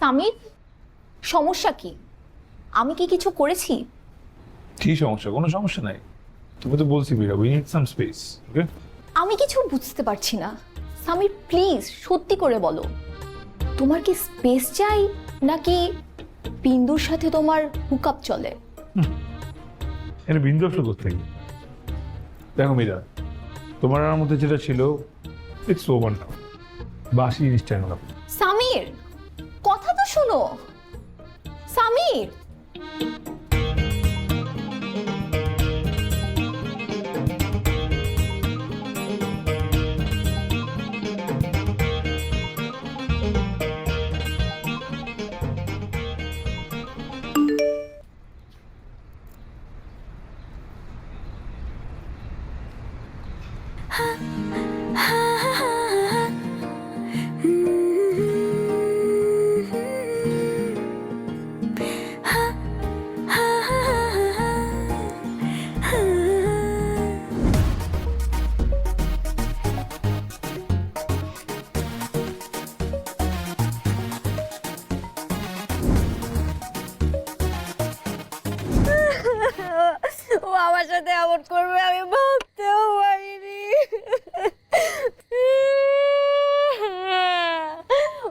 সামির, সমস্যা কি? আমি কি কিছু করেছি? কি সমস্যা? কোনো সমস্যা নাই। তুমি তো বলছি বিরা, উই নিড সাম স্পেস। ওকে, আমি কিছু বুঝতে পারছি না। সামির প্লিজ সত্যি করে বলো, তোমার কি স্পেস চাই নাকি বিন্দুর সাথে তোমার হুকআপ চলে? এটা বিন্দু আসলে কোথায়? দেখো মীরা, তোমার আমার মধ্যে যেটা ছিল ইটস ওভার নাও। বাসি জিনিসটা এনে সামির, কথা তো শোনো। সামির, ও আমার সাথে এমন করবে আমি ভাবতেও পারিনি।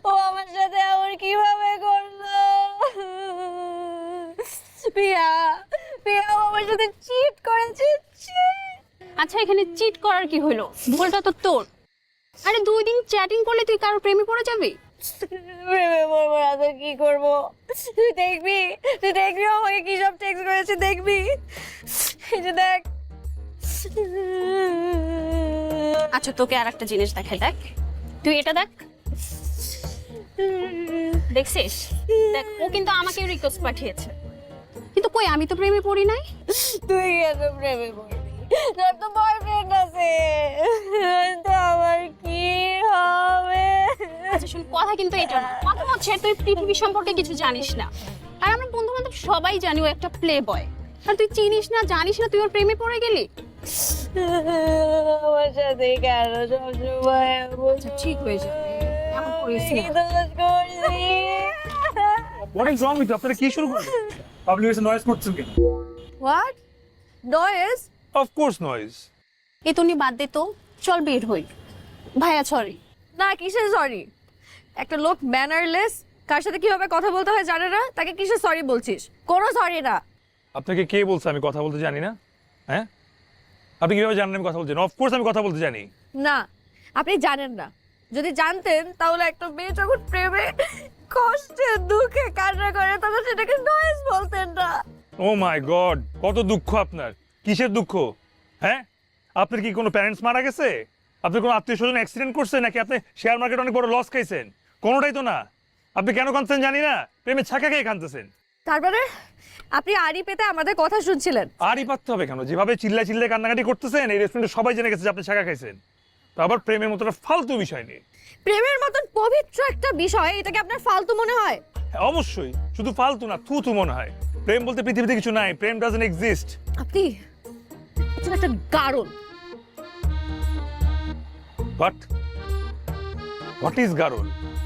ও আমার সাথে এমন কিভাবে করলো? পিয়া, পিয়া ও আমার সাথে চিট করেছে। আচ্ছা, এখানে চিট করার কি হলো? ভুলটা তো তোর। আরে 2 দিন চ্যাটিং করলে তুই কারোর প্রেমে পড়ে যাবি? প্রেমে পড়বো না তো কি করবো? তুই দেখবি, তুই দেখবি আমাকে কি সব টেক্সট করেছে, দেখবি। এই যে দেখ। আচ্ছা, তোকে আর একটা জিনিস দেখাই, দেখ। তুই এটা দেখ, দেখছিস? দেখ, ও কিন্তু আমাকে রিকোয়েস্ট পাঠিয়েছে, কিন্তু কই আমি তো প্রেমে পড়ি নাই। তুই কেন প্রেমে পড়বি? তোর তো বয়ফ্রেন্ড আছে। তো আমার কি হবে? আচ্ছা শোন, কথা কিন্তু এটা না, কথা হচ্ছে তুই পৃথিবী সম্পর্কে কিছু জানিস না। আর আমরা বন্ধু বান্ধব সবাই জানি ও একটা প্লে বয়। আর তুই চিনিস না, জানিস না, তুই ওর প্রেমে পড়ে গেলি। আমার সাথে কেন সবসময় আচ্ছা ঠিক হয়ে যাবে, এমন করিস না। দোষ করছি? What is wrong with you? আপনারা কি শুরু করলেন? পাবলিক এসে নয়েজ করছেন কেন? What noise? Of course noise. এ তো বাদ দে তো, চল বের হই। ভাইয়া সরি। না, কিসের সরি? একটা লোক ম্যানারলেস, কার সাথে কিভাবে কথা বলতে হয় জানে না, তাকে কিসের সরি বলছিস? কোনো সরি না। আপনাকে কে বলছে আমি কথা বলতে জানি না? হ্যাঁ, আপনি কিভাবে জানেন আমি কথা বলতে জানি? অফ কোর্স আমি কথা বলতে জানি। না, আপনি জানেন না। যদি জানতেন তাহলে একটা মেয়ে যখন প্রেমে কষ্টে দুঃখে কান্না করে তখন সেটাকে নয়েজ বলতেন না। ও মাই গড, কত দুঃখ আপনার! কিসের দুঃখ? হ্যাঁ, আপনার কি কোনো প্যারেন্টস মারা গেছে? আপনার কোনো আত্মীয় স্বজন অ্যাক্সিডেন্ট করছে, নাকি আপনি শেয়ার মার্কেট অনেক বড় লস খাইছেন? কোনোটাই তো না। আপনি কেন কাঁদছেন জানি না, প্রেমে ছাকা খেয়ে কাঁদতেছেন। তারপরে আপনি আড়ি পেতে আমাদের কথা শুনছিলেন। আরই পারতে হবে কেন? যেভাবে চিল্লায় চিল্লায় কান্নাকাটি করতেছেন, এই রেস্টুরেন্টে সবাই জেনে গেছে যে আপনি ছাকা খাইছেন। তো আবার প্রেমের মতো একটা ফালতু বিষয় নেই। প্রেমের মতন পবিত্র একটা বিষয়, এটাকে আপনার ফালতু মনে হয়? হ্যাঁ, অবশ্যই, শুধু ফালতু না, থু থু মনে হয়। প্রেম বলতে পৃথিবীতে কিছু নাই, প্রেম ডাজন্ট এক্সিস্ট। আপনি একটা গারল। What is গারল?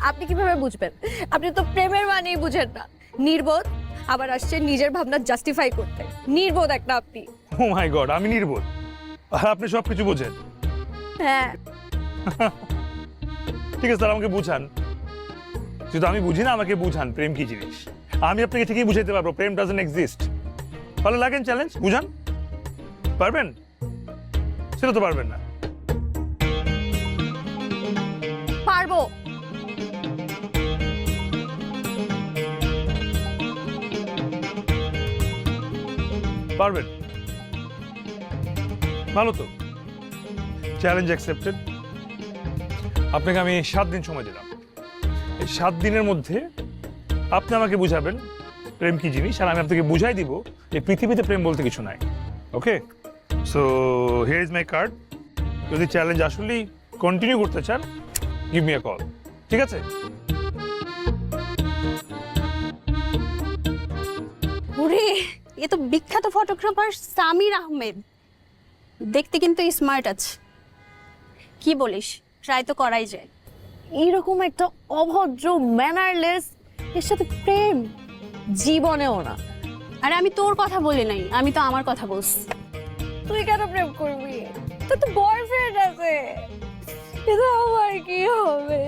আপনি কিভাবে বুঝবেন? আপনি তো প্রেমের মানেই বুঝেন না। নির্বোধ, আবার আসছেন নিজের ভাবনা জাস্টিফাই করতে। নির্বোধ একটা আপনি। ও মাই গড, আমি নির্বোধ আর আপনি সবকিছু বোঝেন? হ্যাঁ, ঠিক আছে, তাহলে আমাকে বুঝান। যদি আমি বুঝি না, আমাকে বুঝান প্রেম কি জিনিস। আমি আপনাকে ঠিকই বুঝাইতে পারবো প্রেম ডাজন্ট এক্সিস্ট। তাহলে লাগেন চ্যালেঞ্জ, বুঝান। পারবেন? সেটা তো পারবেন না। পারবো। পারবেন? ভালো তো, চ্যালেঞ্জ অ্যাকসেপ্টেড। আপনাকে আমি 7 দিন সময় দিলাম। এই 7 দিনের মধ্যে আপনি আমাকে বুঝাবেন প্রেম কি জিনিস, আর আমি আপনাকে বুঝাই দিব যে পৃথিবীতে প্রেম বলতে কিছু নাই। Okay, so here is my card. যদি চ্যালেঞ্জ আসলেই কন্টিনিউ করতে চান, গিভ মি আ কল। ঠিক আছে? ওরে, এ তো বিখ্যাত ফটোগ্রাফার সামির আহমেদ। দেখতে কিন্তু স্মার্ট আছে। কি বলিস, ট্রাই তো করাই যায়। এইরকম একটা অভদ্র ম্যানারলেস এর সাথে প্রেম জীবনেও না। আরে আমি তোর কথা বলি নাই, আমি তো আমার কথা বলছি। তুই কেন প্রেম করবি? তোর তো বয়ফ্রেন্ড আছে। এটা আমার কি হবে?